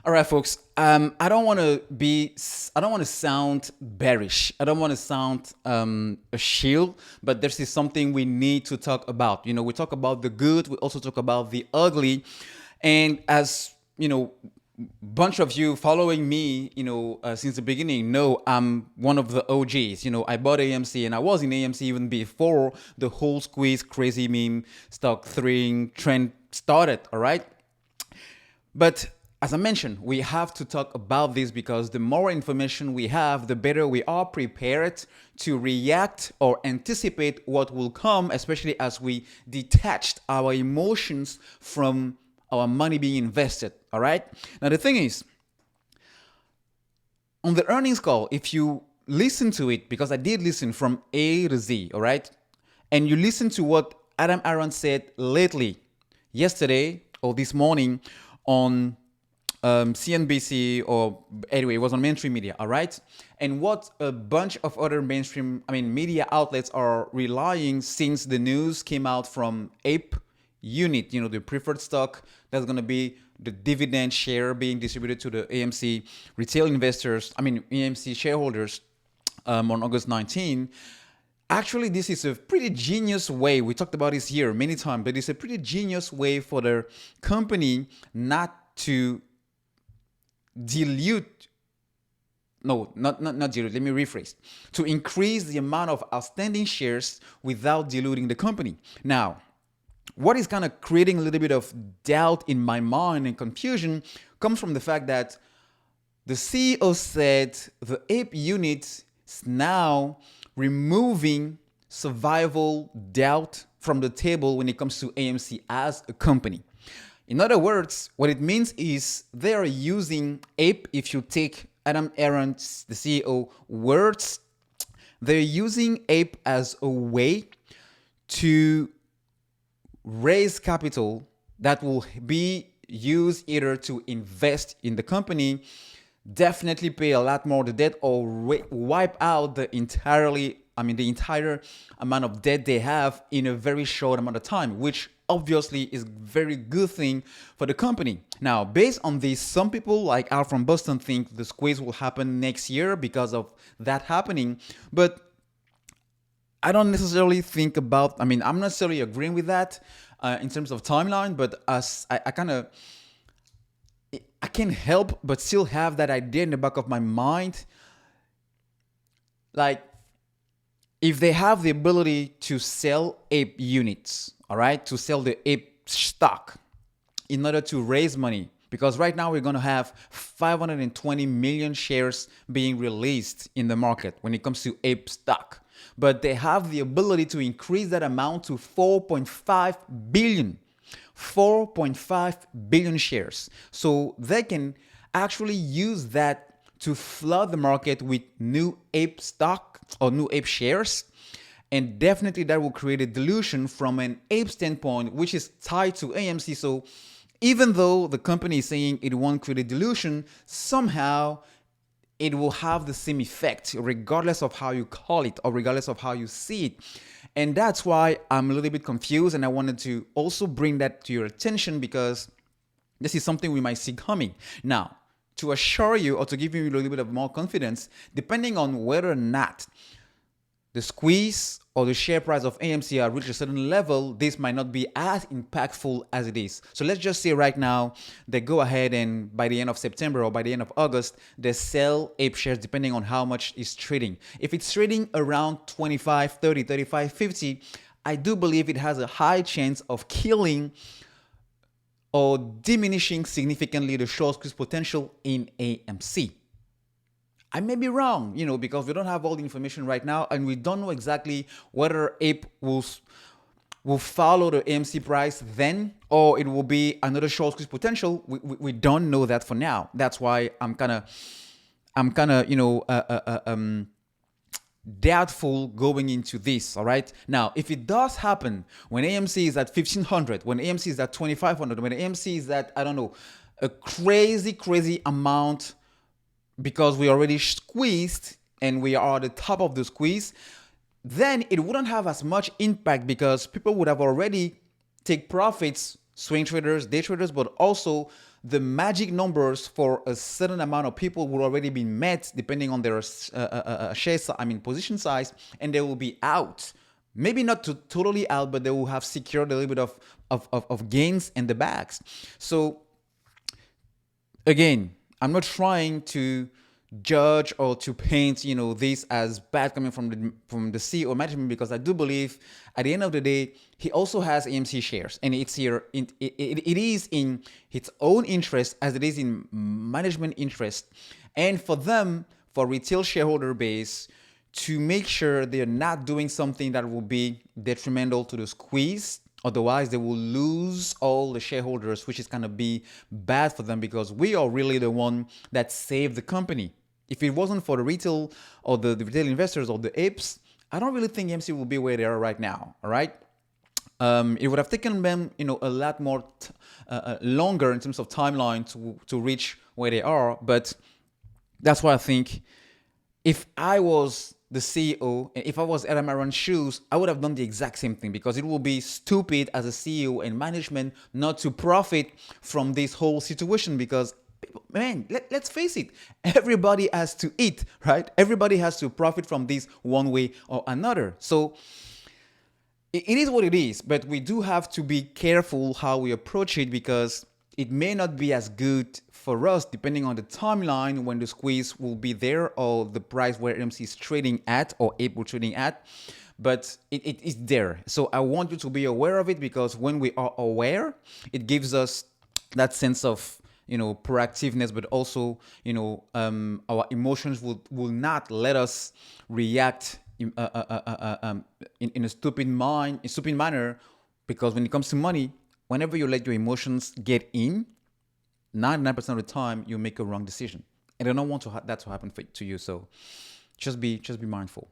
All right, folks. I don't want to sound bearish. I don't want to sound a shield, but this is something we need to talk about. We talk about the good. We also talk about the ugly. And as bunch of you following me, since the beginning know I'm one of the OGs. I bought AMC and I was in AMC even before the whole squeeze crazy meme stock throwing trend started. All right. But as I mentioned, we have to talk about this because the more information we have, the better we are prepared to react or anticipate what will come, especially as we detached our emotions from our money being invested. All right. Now, the thing is, on the earnings call, if you listen to it, because I did listen from A to Z, all right, and you listen to what Adam Aron said lately, yesterday or this morning on CNBC, or anyway, it was on mainstream media, all right? And what a bunch of other media outlets are relying since the news came out from APE unit, the preferred stock that's going to be the dividend share being distributed to the AMC retail investors, AMC shareholders on August 19. Actually, this is a pretty genius way. We talked about this here many times, but it's a pretty genius way for the company not to dilute. No, not dilute. Let me rephrase. To increase the amount of outstanding shares without diluting the company. Now, what is kind of creating a little bit of doubt in my mind and confusion comes from the fact that the CEO said the APE unit is now removing survival doubt from the table when it comes to AMC as a company. In other words, what it means is they are using APE. If you take Adam Aron's, the CEO, words, they're using APE as a way to raise capital that will be used either to invest in the company, definitely pay a lot more the debt, or wipe out the entire amount of debt they have in a very short amount of time, which obviously is a very good thing for the company. Now, based on this, some people like Al from Boston think the squeeze will happen next year because of that happening, but I don't necessarily think about, I'm not necessarily agreeing with that in terms of timeline, but as I can't help but still have that idea in the back of my mind. Like, if they have the ability to sell APE units, all right, to sell the APE stock in order to raise money, because right now we're going to have 520 million shares being released in the market when it comes to APE stock. But they have the ability to increase that amount to 4.5 billion. 4.5 billion shares. So they can actually use that to flood the market with new APE stock or new APE shares. And definitely that will create a dilution from an APE standpoint, which is tied to AMC. So even though the company is saying it won't create a dilution, somehow it will have the same effect regardless of how you call it or regardless of how you see it. And that's why I'm a little bit confused, and I wanted to also bring that to your attention because this is something we might see coming. Now, to assure you or to give you a little bit of more confidence, depending on whether or not the squeeze or the share price of AMC are reached a certain level, this might not be as impactful as it is. So let's just say right now they go ahead and by the end of September or by the end of August, they sell APE shares depending on how much is trading. If it's trading around 25, 30, 35, 50, I do believe it has a high chance of killing or diminishing significantly the short squeeze potential in AMC. I may be wrong, because we don't have all the information right now, and we don't know exactly whether APE will follow the AMC price then, or it will be another short squeeze potential. We don't know that for now. That's why I'm kind of doubtful going into this. All right. Now, if it does happen when AMC is at 1,500, when AMC is at 2,500, when AMC is at, I don't know, a crazy amount, because we already squeezed and we are at the top of the squeeze, then it wouldn't have as much impact because people would have already take profits, swing traders, day traders, but also the magic numbers for a certain amount of people will already be met depending on their position size, and they will be out. Maybe not totally out, but they will have secured a little bit of gains in the bags. So again, I'm not trying to judge or to paint, this as bad coming from the CEO management, because I do believe at the end of the day, he also has AMC shares, and it is in its own interest as it is in management interest, and for them, for retail shareholder base, to make sure they're not doing something that will be detrimental to the squeeze. Otherwise, they will lose all the shareholders, which is going to be bad for them, because we are really the one that saved the company. If it wasn't for the retail or the retail investors or the APEs, I don't really think AMC will be where they are right now. All right. It would have taken them, a lot more longer in terms of timeline to reach where they are. But that's why I think if I was the CEO, and if I was Adam Aron's shoes, I would have done the exact same thing, because it will be stupid as a CEO and management not to profit from this whole situation, because man, let's face it, everybody has to eat, right? Everybody has to profit from this one way or another. So it is what it is, but we do have to be careful how we approach it, because it may not be as good for us depending on the timeline when the squeeze will be there, or the price where AMC is trading at or April trading at, but it is there. So I want you to be aware of it, because when we are aware, it gives us that sense of proactiveness, but also our emotions will not let us react in a stupid manner, because when it comes to money, whenever you let your emotions get in, 99% of the time you make a wrong decision, and I don't want that to happen to you. So just be mindful.